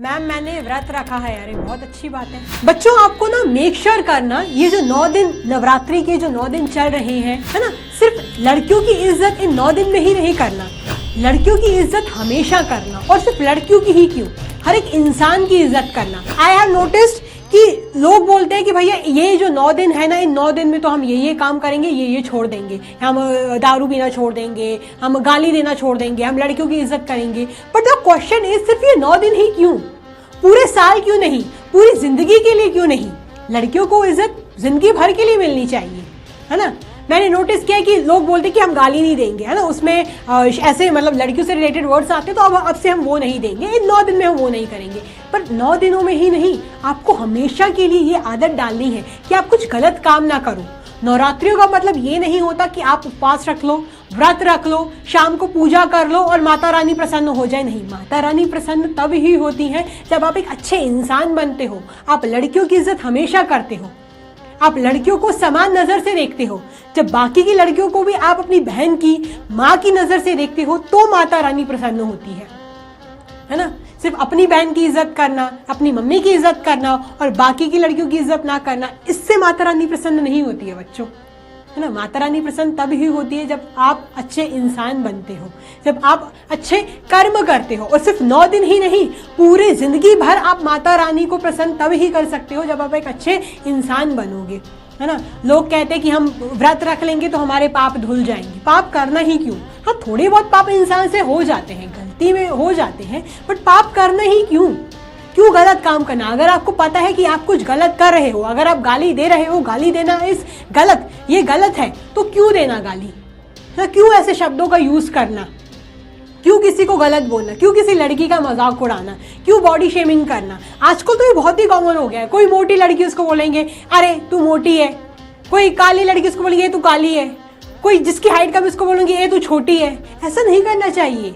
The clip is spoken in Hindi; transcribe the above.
मैम मैंने व्रत रखा है। अरे बहुत अच्छी बात है। बच्चों आपको ना मेक श्योर करना, ये जो 9 दिन नवरात्रि के जो 9 दिन चल रहे हैं, है ना, सिर्फ लड़कियों की इज्जत इन 9 दिन में ही नहीं करना, लड़कियों की इज्जत हमेशा करना। और सिर्फ लड़कियों की ही क्यों, हर एक इंसान की इज्जत करना। आई हैव नोटिस्ड कि लोग बोलते हैं कि भैया ये जो 9 दिन है ना, इन 9 दिन में तो हम ये काम करेंगे, ये छोड़ देंगे, हम दारू पीना छोड़ देंगे, हम गाली देना छोड़ देंगे, हम लड़कियों की इज्जत करेंगे। बट द क्वेश्चन इज सिर्फ ये 9 दिन ही क्यों, पूरे साल क्यों नहीं, पूरी जिंदगी के लिए क्यों नहीं? लड़कियों को इज्जत जिंदगी भर के लिए मिलनी चाहिए, है ना। मैंने नोटिस किया कि लोग बोलते कि हम गाली नहीं देंगे, है ना, उसमें ऐसे मतलब लड़कियों से रिलेटेड वर्ड्स आते हैं, तो अब से हम वो नहीं देंगे, इन 9 दिन में हम वो नहीं करेंगे। पर 9 दिनों में ही नहीं, आपको हमेशा के लिए ये आदत डालनी है कि आप कुछ गलत काम ना करो। नवरात्रियों का मतलब ये नहीं होता कि आप उपवास रख लो, व्रत रख लो, शाम को पूजा कर लो और माता रानी प्रसन्न हो जाए। नहीं, माता रानी प्रसन्न तब ही होती हैं जब आप एक अच्छे इंसान बनते हो, आप लड़कियों की इज्जत हमेशा करते हो, आप लड़कियों को समान नजर से देखते हो। जब बाकी की लड़कियों को भी आप अपनी बहन की, माँ की नजर से देखते हो, तो माता रानी प्रसन्न होती है ना। सिर्फ अपनी बहन की इज्जत करना, अपनी मम्मी की इज्जत करना और बाकी की लड़कियों की इज्जत ना करना, इससे माता रानी प्रसन्न नहीं होती है बच्चों, है ना। माता रानी प्रसन्न तब ही होती है जब आप अच्छे इंसान बनते हो, जब आप अच्छे कर्म करते हो। और सिर्फ 9 दिन ही नहीं, पूरी जिंदगी भर आप माता रानी को प्रसन्न तब ही कर सकते हो जब आप एक अच्छे इंसान बनोगे, है ना। लोग कहते हैं कि हम व्रत रख लेंगे तो हमारे पाप धुल जाएंगे। पाप करना ही क्यों? हाँ, थोड़े बहुत पाप इंसान से हो जाते हैं, गलती में हो जाते हैं, बट पाप करना ही क्यों? क्यों गलत काम करना? अगर आपको पता है कि आप कुछ गलत कर रहे हो, अगर आप गाली दे रहे हो, गाली देना इस गलत, ये गलत है, तो क्यों देना गाली? क्यों ऐसे शब्दों का यूज करना? क्यों किसी को गलत बोलना? क्यों किसी लड़की का मजाक उड़ाना? क्यों बॉडी शेमिंग करना? आजकल तो ये बहुत ही कॉमन हो गया है। कोई मोटी लड़की उसको बोलेंगे अरे तू मोटी है, कोई काली लड़की उसको बोलेंगे तू काली है, कोई जिसकी हाइट कम उसको बोलेंगे ये तू छोटी है। ऐसा नहीं करना चाहिए।